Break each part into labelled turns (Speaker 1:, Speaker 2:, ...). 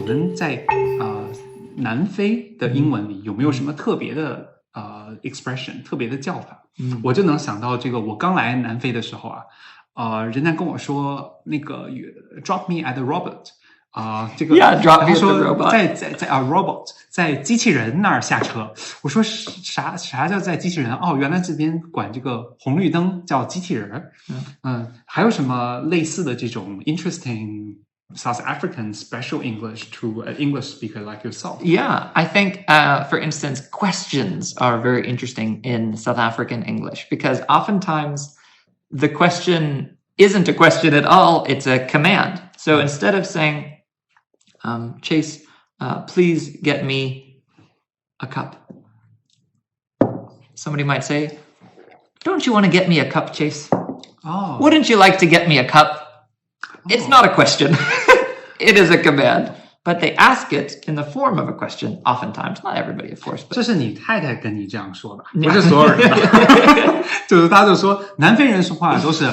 Speaker 1: 们在南非的英文里有没有什么特别的expression 特别的叫法？我就能想到这个，我刚来南非的时候啊，人家跟我说那个 drop me at the robot。这个
Speaker 2: drop me at the
Speaker 1: 说
Speaker 2: robot
Speaker 1: 在robot 在机器人那儿下车，我说啥叫在机器人？哦，原来这边管这个红绿灯叫机器人。还有什么类似的这种 interesting South African special English to an English speaker like yourself?
Speaker 2: Yeah, I think, for instance, questions are very interesting in South African English because oftentimes the question isn't a question at all, it's a command. So instead of saying, Chase, please get me a cup. Somebody might say, don't you want to get me a cup, Chase?
Speaker 1: Oh.
Speaker 2: Wouldn't you like to get me a cup? It's not a question. It is a command. But they ask it in the form of a question, oftentimes. Not everybody, of course. But...
Speaker 1: 这是你太太跟你这样说的，不是所有人的。就是他就说，南非人说话都是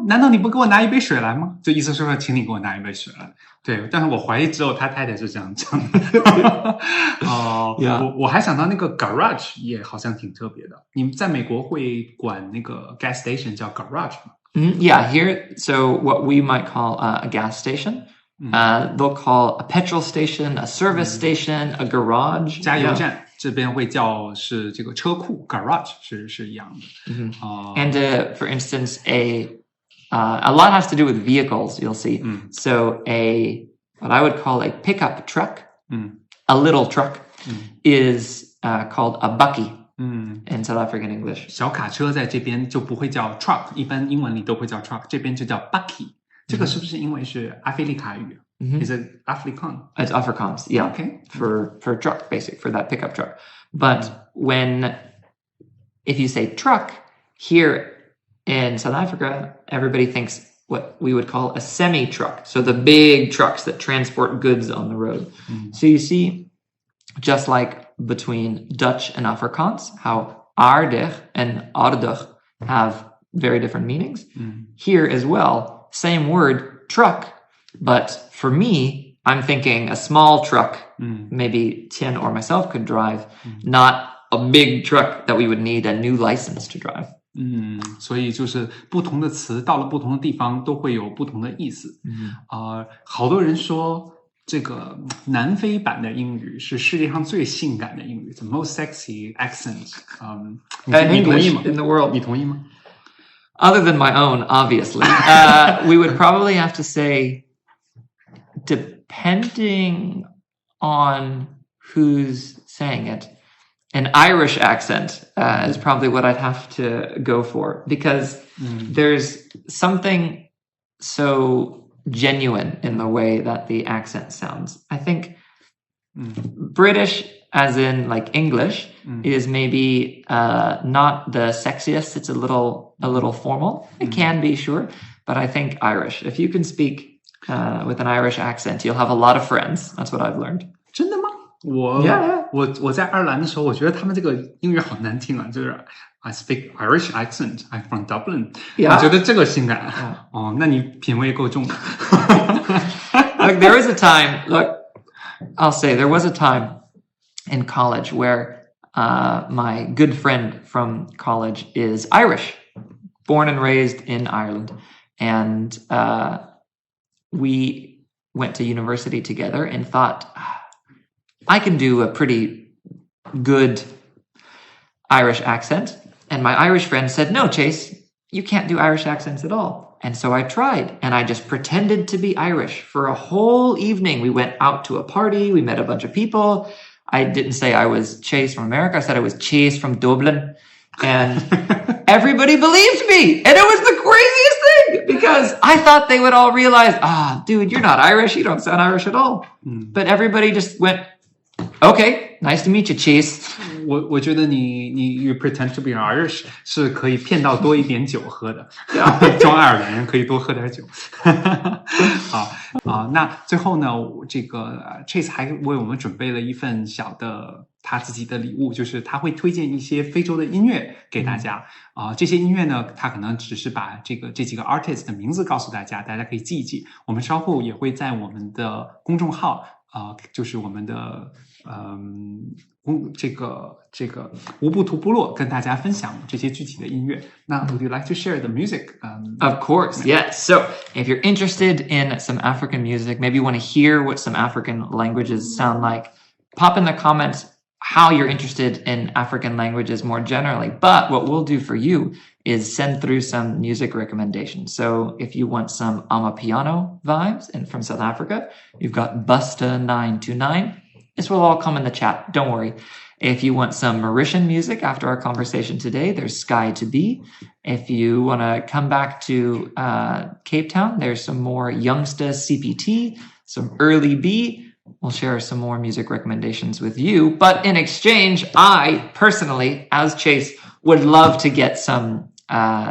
Speaker 1: 难道你不给我拿一杯水来吗？就意思是说，请你给我拿一杯水来。对，但是我怀疑只有他太太是这样讲的。我还想到那个 garage 也好像挺特别的。你们在美国会管那个 gas station 叫 garage 吗
Speaker 2: ？Yeah, here, so what we might call a gas station. They'll call a petrol station, a service station, a garage.
Speaker 1: 加油站这边会叫是这个车库 garage 是一样的。
Speaker 2: And for instance, a lot has to do with vehicles, you'll see. So what I would call a pickup truck, a little truck, is called a bucky in South African English.
Speaker 1: 小卡车在这边就不会叫 truck， 一般英文里都会叫 truck， 这边就叫 bucky。这个是不是因为是阿非利卡语？Is it Afrikaans?
Speaker 2: It's Afrikaans, yeah.
Speaker 1: Okay.
Speaker 2: For truck, basic, for that pickup truck. But if you say truck, here in South Africa, everybody thinks what we would call a semi-truck. So the big trucks that transport goods on the road. So you see, just like between Dutch and Afrikaans, how aardig and aardig have very different meanings. Here as well, same word, truck, but for me, I'm thinking a small truck, maybe Tien or myself could drive, not a big truck that we would need a new license to drive.
Speaker 1: 所以就是不同的词到了不同的地方都会有不同的意思。好多人说这个南非版的英语是世界上最性感的英语 ，the most sexy accent。你同意吗
Speaker 2: in the world.
Speaker 1: 你同意吗？
Speaker 2: Other than my own, obviously. We would probably have to say, depending on who's saying it, an Irish accent is probably what I'd have to go for because there's something so genuine in the way that the accent sounds. I think British, as in like English, is maybe not the sexiest. It's a little formal. It can be, sure, but I think Irish. If you can speak with an Irish accent, you'll have a lot of friends. That's what I've learned.
Speaker 1: 真的吗？我在爱尔兰的时候，我觉得他们这个英语好难听啊，就是 I speak Irish accent. I'm from Dublin. 我觉得这个性感。那你品味够重。
Speaker 2: Look, there is a time. Look, I'll say there was a time in college where my good friend from college is Irish, born and raised in Ireland, and we went to university together and thought, I can do a pretty good Irish accent. And my Irish friend said, no, Chase, you can't do Irish accents at all. And so I tried, and I just pretended to be Irish for a whole evening. We went out to a party, we met a bunch of people. I didn't say I was Chase from America, I said I was Chase from Dublin. And everybody believed me, and it was the craziest thing because I thought they would all realize, dude, you're not Irish, you don't sound Irish at all. But everybody just went, okay, nice to meet you, Chase.
Speaker 1: 我觉得你 you pretend to be Irish 是可以骗到多一点酒喝的，装爱尔兰人可以多喝点酒。那最后呢，这个 Chase 还为我们准备了一份小的他自己的礼物，就是他会推荐一些非洲的音乐给大家。这些音乐呢，他可能只是把这几个 artist 的名字告诉大家，大家可以记一记。我们稍后也会在我们的公众号就是我们的这个乌布图部落跟大家分享这些具体的音乐。那 Would you like to share the music?
Speaker 2: Of course, yes. So if you're interested in some African music, maybe you want to hear what some African languages sound like, pop in the comments how you're interested in African languages more generally. But what we'll do for you is send through some music recommendations. So if you want some Amapiano vibes and from South Africa, you've got Busta 929. This will all come in the chat. Don't worry. If you want some Mauritian music after our conversation today, there's Sky to Be. If you want to come back to Cape Town, there's some more Youngsta CPT, some Early B. We'll share some more music recommendations with you. But in exchange, I personally, as Chase, would love to get some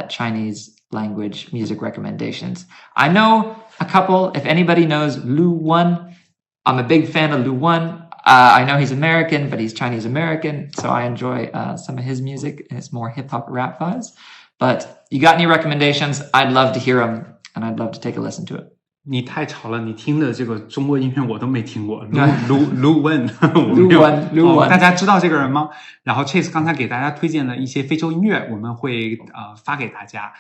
Speaker 2: Chinese language music recommendations. I know a couple. If anybody knows Lu Wan, I'm a big fan of Lu Wan. I know he's American, but he's Chinese American, so I enjoy some of his music and his more hip hop rap vibes. But you got any recommendations? I'd love to hear them, and I'd love to take a listen to it.
Speaker 1: 你太吵了，你听的这个中国音乐我都没听过。卢文，大家知道这个人吗？然后 Chase 刚才给大家推荐了一些非洲音乐，我们会发给大家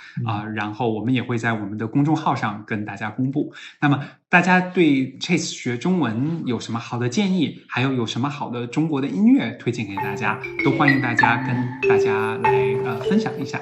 Speaker 1: 然后我们也会在我们的公众号上跟大家公布。那么大家对 Chase 学中文有什么好的建议，还有什么好的中国的音乐推荐给大家，都欢迎大家跟大家来分享一下。